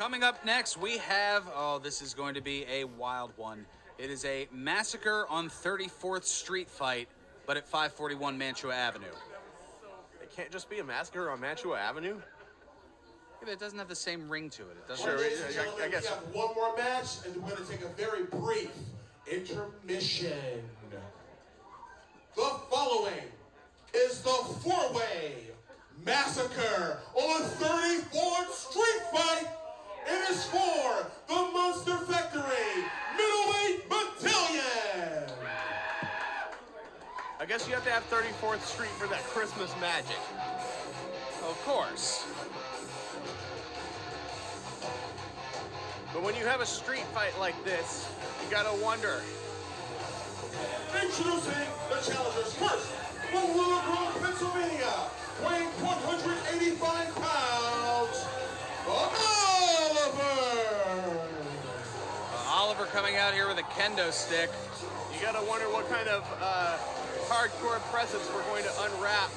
Coming up next, we have, this is going to be a wild one. It is a Massacre on 34th Street fight, but at 541 Mantua Avenue. It can't just be a Massacre on Mantua Avenue? Yeah, but it doesn't have the same ring to it. It doesn't. Sure, I guess. We have one more match, and we're going to take a very brief intermission. The following is the four-way Massacre on 34th Street fight. It is for the Monster Factory Middleweight Battalion. I guess you have to have 34th Street for that Christmas magic. Of course. But when you have a street fight like this, you gotta wonder. Introducing the challengers first, from Willowbrook, Pennsylvania, weighing 185 pounds, Oliver! Oliver coming out here with a kendo stick. You gotta wonder what kind of hardcore presence we're going to unwrap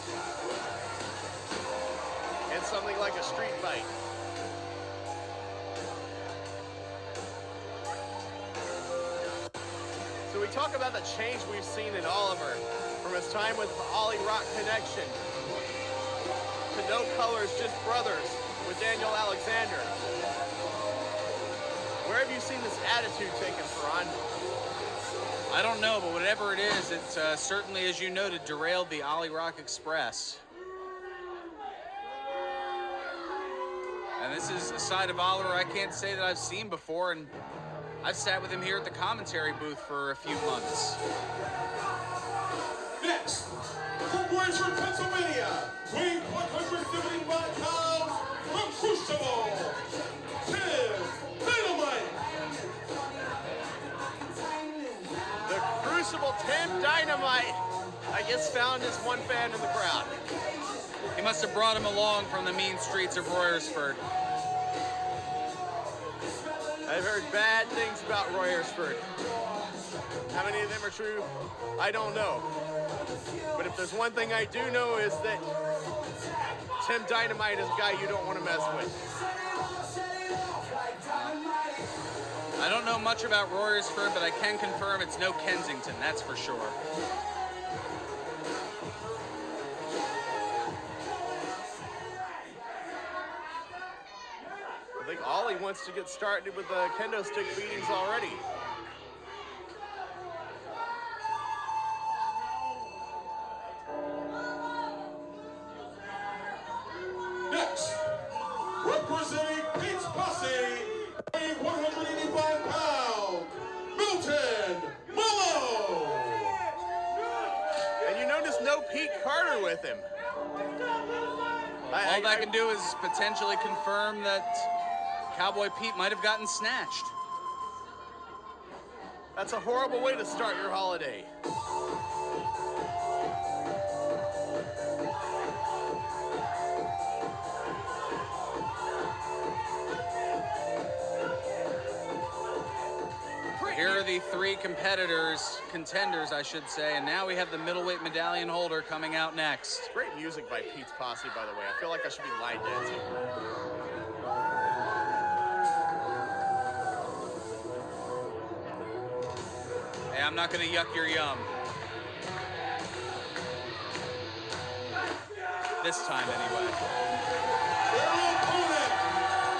in something like a street fight. So we talk about the change we've seen in Oliver from his time with the Ollie Rock Connection to No Colors, Just Brothers with Daniel Alexander. Where have you seen this attitude taken, Ferran? I don't know, but whatever it is, it certainly, as you noted, derailed the Ollie Rock Express. And this is a side of Oliver I can't say that I've seen before, and I've sat with him here at the commentary booth for a few months. Next, from Williamsburg, Pennsylvania, weighing 175 pounds, from Crucible, Dynamite. The Crucible Tim Dynamite, I guess, found his one fan in the crowd. He must have brought him along from the mean streets of Royersford. I've heard bad things about Royersford. How many of them are true? I don't know. But if there's one thing I do know is that Tim Dynamite is a guy you don't want to mess with. I don't know much about Royersford, but I can confirm it's no Kensington, that's for sure. I think Ollie wants to get started with the kendo stick beatings already. Next, representing Pete's Posse, weighing 185 pounds, Milton Malo. And you notice no Pete Carter with him. All that can do is potentially confirm that Cowboy Pete might have gotten snatched. That's a horrible way to start your holiday. Here are the three contenders, I should say, and now we have the middleweight medallion holder coming out next. Great music by Pete's Posse, by the way. I feel like I should be line dancing. Hey, I'm not going to yuck your yum. This time, anyway. Their opponent,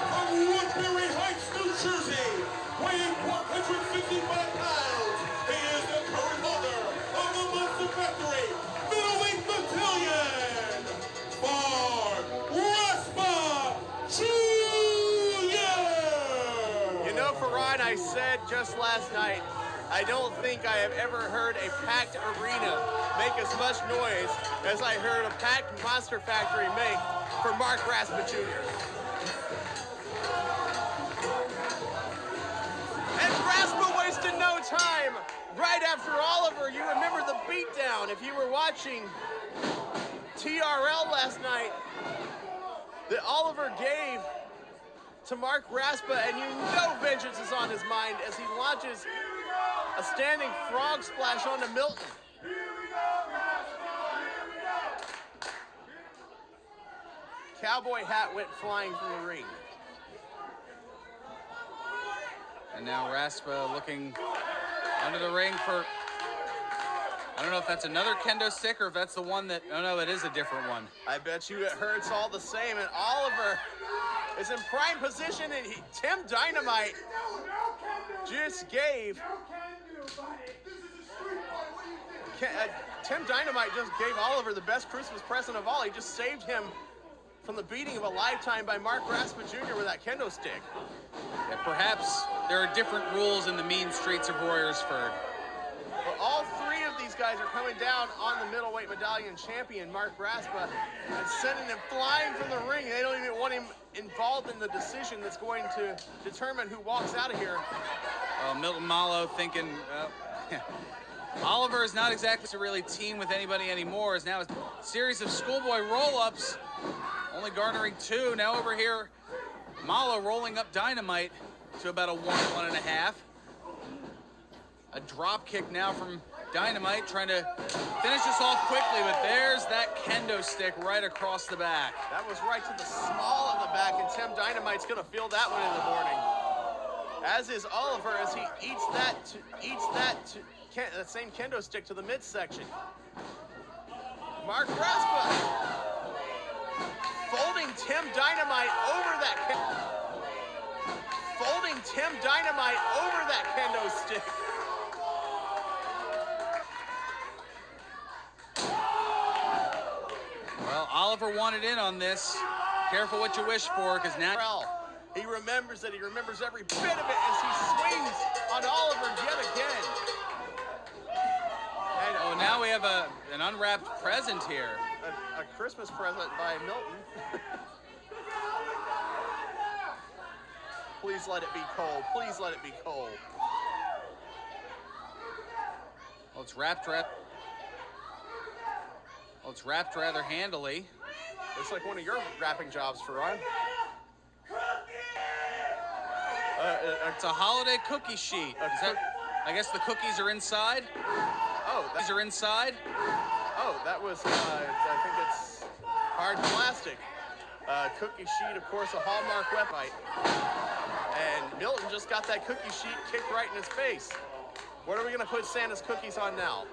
from Woodbury Heights, New Jersey, weighing 155 pounds, he is the current holder of the Monster Factory Middleweight Battalion, Marc Raspa Jr. You know, Ferran, I said just last night, I don't think I have ever heard a packed arena make as much noise as I heard a packed Monster Factory make for Marc Raspa Jr. And Raspa wasted no time. Right after Oliver, you remember the beatdown. If you were watching TRL last night, that Oliver gave to Marc Raspa, and you know vengeance is on his mind as he launches a standing frog splash onto Milton. Cowboy hat went flying from the ring. And now Raspa looking under the ring for, I don't know if that's another kendo stick or if that's the one that, oh no, it is a different one. I bet you it hurts all the same, and Oliver is in prime position, and Tim Dynamite just gave... Tim Dynamite just gave Oliver the best Christmas present of all. He just saved him from the beating of a lifetime by Marc Raspa Jr. with that kendo stick. Yeah, perhaps there are different rules in the mean streets of Royersford. Well, all three of these guys are coming down on the middleweight medallion champion, Marc Raspa, and sending him flying from the ring. They don't even want him involved in the decision that's going to determine who walks out of here. Milton Malo thinking, Oliver is not exactly to really team with anybody anymore. Is now a series of schoolboy roll-ups, only garnering 2. Now over here, Malo rolling up Dynamite to about a 1.5. A drop kick now from Dynamite, trying to finish this off quickly, but there's that kendo stick right across the back. That was right to the small of the back, and Tim Dynamite's gonna feel that one in the morning. As is Oliver, as he eats that same kendo stick to the midsection. Marc Raspa folding Tim Dynamite over that kendo stick. Well, Oliver wanted in on this. Careful what you wish for, because now he remembers that. He remembers every bit of it as he swings on Oliver yet again. And now we have an unwrapped present here. A Christmas present by Milton. Please let it be cold. Please let it be cold. Well, it's wrapped rather handily. It's like one of your wrapping jobs, Ferran. It's a holiday cookie sheet. I guess the cookies are inside. These are inside. Oh, that was, I think it's hard plastic. Cookie sheet, of course, a Hallmark website. And Milton just got that cookie sheet kicked right in his face. What are we gonna put Santa's cookies on now?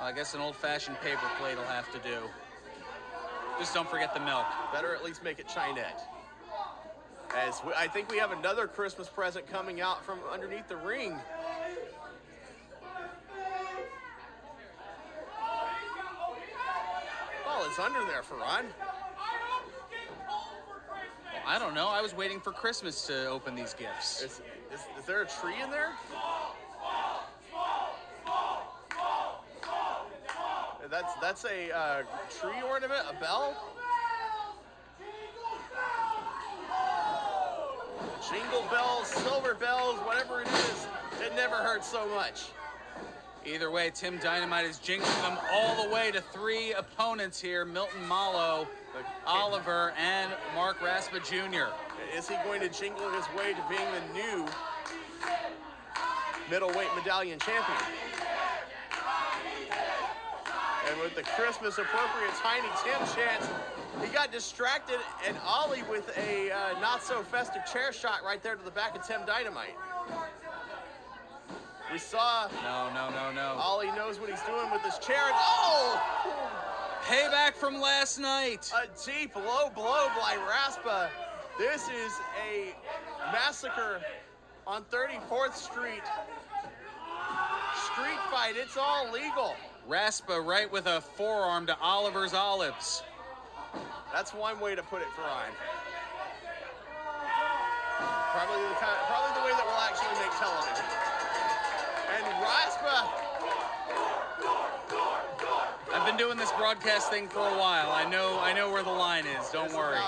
I guess an old-fashioned paper plate will have to do. Just don't forget the milk. Better at least make it Chinette. I think we have another Christmas present coming out from underneath the ring. Well, it's under there, Ferran. I don't know. I was waiting for Christmas to open these gifts. Is there a tree in there? That's a tree ornament, a bell? Jingle bells, silver bells, whatever it is, it never hurts so much. Either way, Tim Dynamite is jingling them all the way to 3 opponents here, Milton Malo, Oliver, and Marc Raspa Jr. Is he going to jingle his way to being the new middleweight medallion champion? And with the Christmas appropriate Tiny Tim chant, he got distracted and ollie with a not so festive chair shot right there to the back of Tim Dynamite. We saw. No. Ollie knows what he's doing with this chair. And, oh! Payback from last night. A deep low blow by Raspa. This is a massacre on 34th Street. Street fight. It's all legal. Raspa right with a forearm to Oliver's olives. That's one way to put it, Ferran. Probably the way that we'll actually make television. And Raspa. I've been doing this broadcast thing for a while. I know where the line is. Don't worry.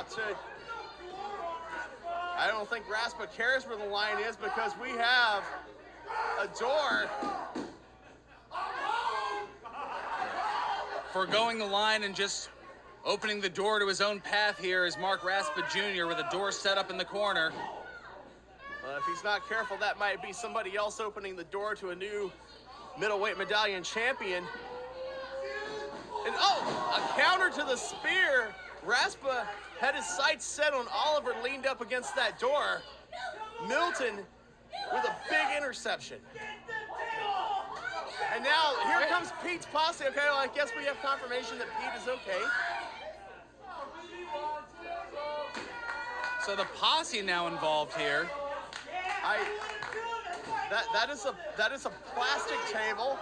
I don't think Raspa cares where the line is because we have a door. Foregoing the line and just opening the door to his own path here is Marc Raspa Jr. with a door set up in the corner. If he's not careful, that might be somebody else opening the door to a new middleweight medallion champion. And a counter to the spear. Raspa had his sights set on Oliver, leaned up against that door. Milton with a big interception. And now here comes Pete's posse. Okay, well, I guess we have confirmation that Pete is okay. So the posse now involved here. That is a plastic table.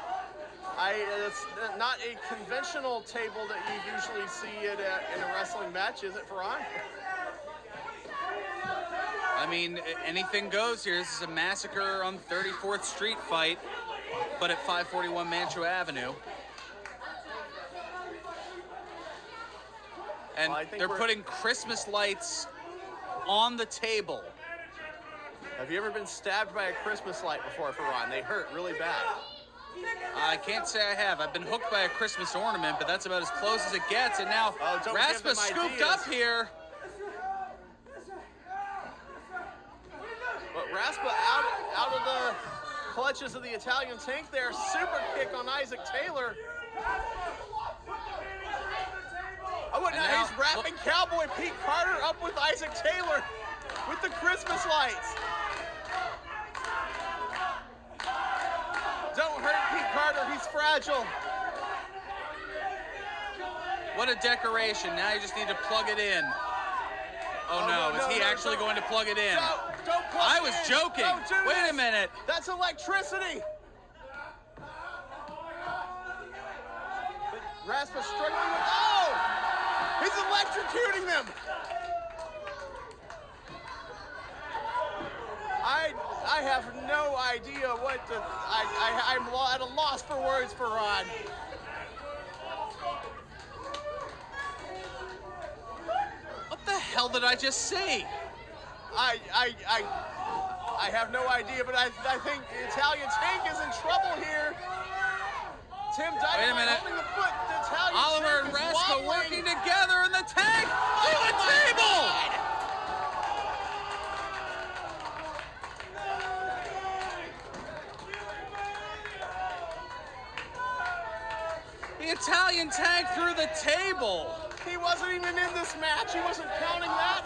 It's not a conventional table that you usually see in a wrestling match, is it, Farhan? I mean, anything goes here. This is a Massacre on 34th Street fight, but at 541 Mantua Avenue. And Well, I think they're we're- putting Christmas lights on the table. Have you ever been stabbed by a Christmas light before, Farhan? They hurt really bad. I can't say I have. I've been hooked by a Christmas ornament, but that's about as close as it gets. And now Oh, don't give Raspa them scooped ideas. up here. But Raspa out of the clutches of the Italian tank there. Super kick on Isaac Taylor. Oh, and now he's wrapping Cowboy Pete Carter up with Isaac Taylor with the Christmas lights. Don't hurt Pete Carter, he's fragile. What a decoration. Now you just need to plug it in. Oh, no. Is he actually going to plug it in? Don't plug I it was in. joking. Don't do Wait this. a minute. That's electricity. Raspa struggling with, oh! He's electrocuting them. I have no idea what to, I'm at a loss for words for Ron. What the hell did I just see? I have no idea, but I think the Italian tank is in trouble here. Tim Dynamite holding the foot. The Italian Oliver and tank is Raspa wobbling. working together in the tank. Through the table. The Italian tank through the table. He wasn't even in this match. He wasn't counting that.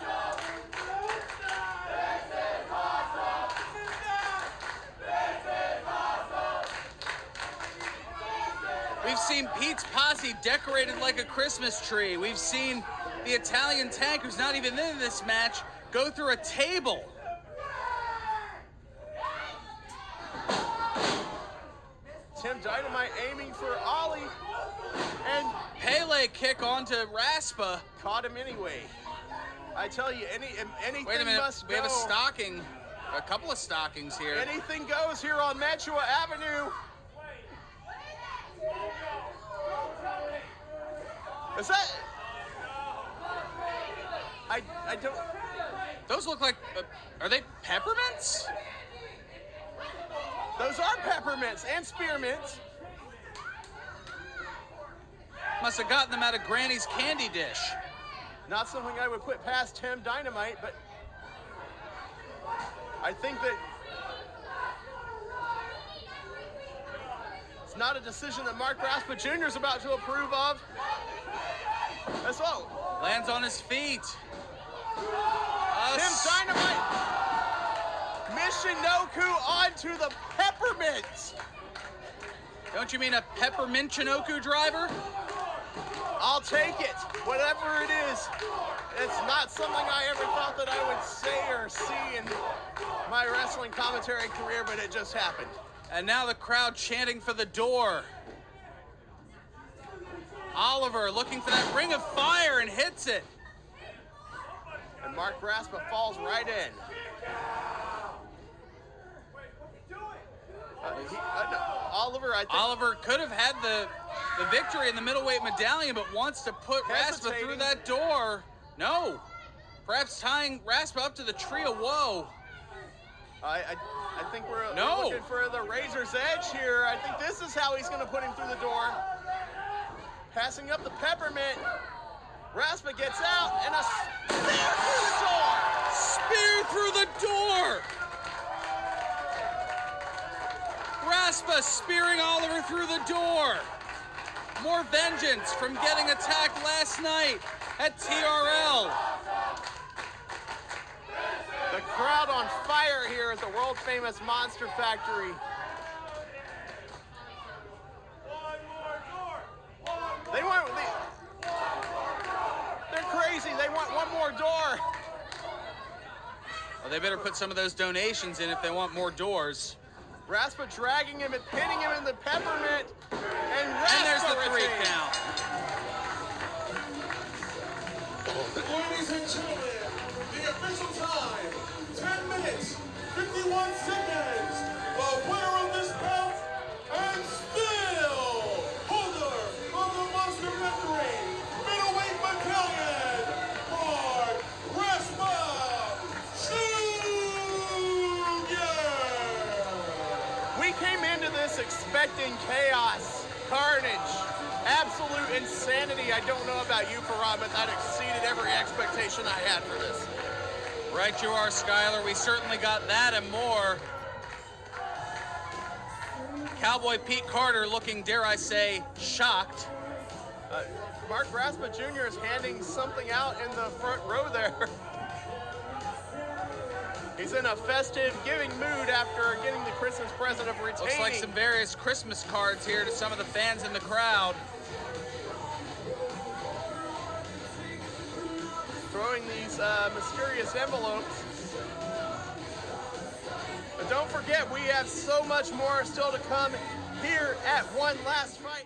We've seen Pete's posse decorated like a Christmas tree. We've seen the Italian tank, who's not even in this match, go through a table. Tim Dynamite aiming for Ollie and Pele kick onto Raspa. caught him anyway. I tell you, anything Wait a minute, must we go. have a stocking, a couple of stockings here. Anything goes here on Mantua Avenue. Is that? I don't. Those look like, are they peppermints? Those are peppermints and spearmints. Must have gotten them out of Granny's candy dish. Not something I would put past Tim Dynamite, but I think that it's not a decision that Marc Raspa Jr. is about to approve of. That's all. Lands on his feet. Tim Dynamite. Michinoku onto the peppermints. Don't you mean a peppermint Chinoku driver? I'll take it, whatever it is. It's not something I ever thought that I would say or see in my wrestling commentary career, but it just happened. And now the crowd chanting for the door. Oliver looking for that ring of fire and hits it. And Marc Raspa falls right in. Oliver, I think. Oliver could have had the victory in the middleweight medallion, but wants to put Raspa through Hesitating. that door. No. Perhaps tying Raspa up to the tree of woe. I think we're No. looking for the razor's edge here. I think this is how he's going to put him through the door. Passing up the peppermint. Raspa gets out and a spear through the door. Spear through the door. Raspa spearing Oliver through the door. More vengeance from getting attacked last night at TRL. The crowd on on fire here at the world-famous Monster Factory. They're crazy. They want one more door. Well, they better put some of those donations in if they want more doors. Raspa dragging him and pinning him in the peppermint. And there's the 3 retains. count. Ladies and gentlemen, the official time, 10 minutes, 51 seconds. The winner of this bout, and still holder of the Monster Factory Middleweight Battalion, Marc Raspa Jr. We came into this expecting chaos, carnage, absolute insanity. I don't know about you, Farad, but that exceeded every expectation I had for this. Right you are, Skyler. We certainly got that and more. Cowboy Pete Carter looking, dare I say, shocked. Marc Raspa Jr. is handing something out in the front row there. He's in a festive giving mood after getting the Christmas present of retaining. Looks like some various Christmas cards here to some of the fans in the crowd. Throwing these mysterious envelopes. But don't forget, we have so much more still to come here at One Last Fight.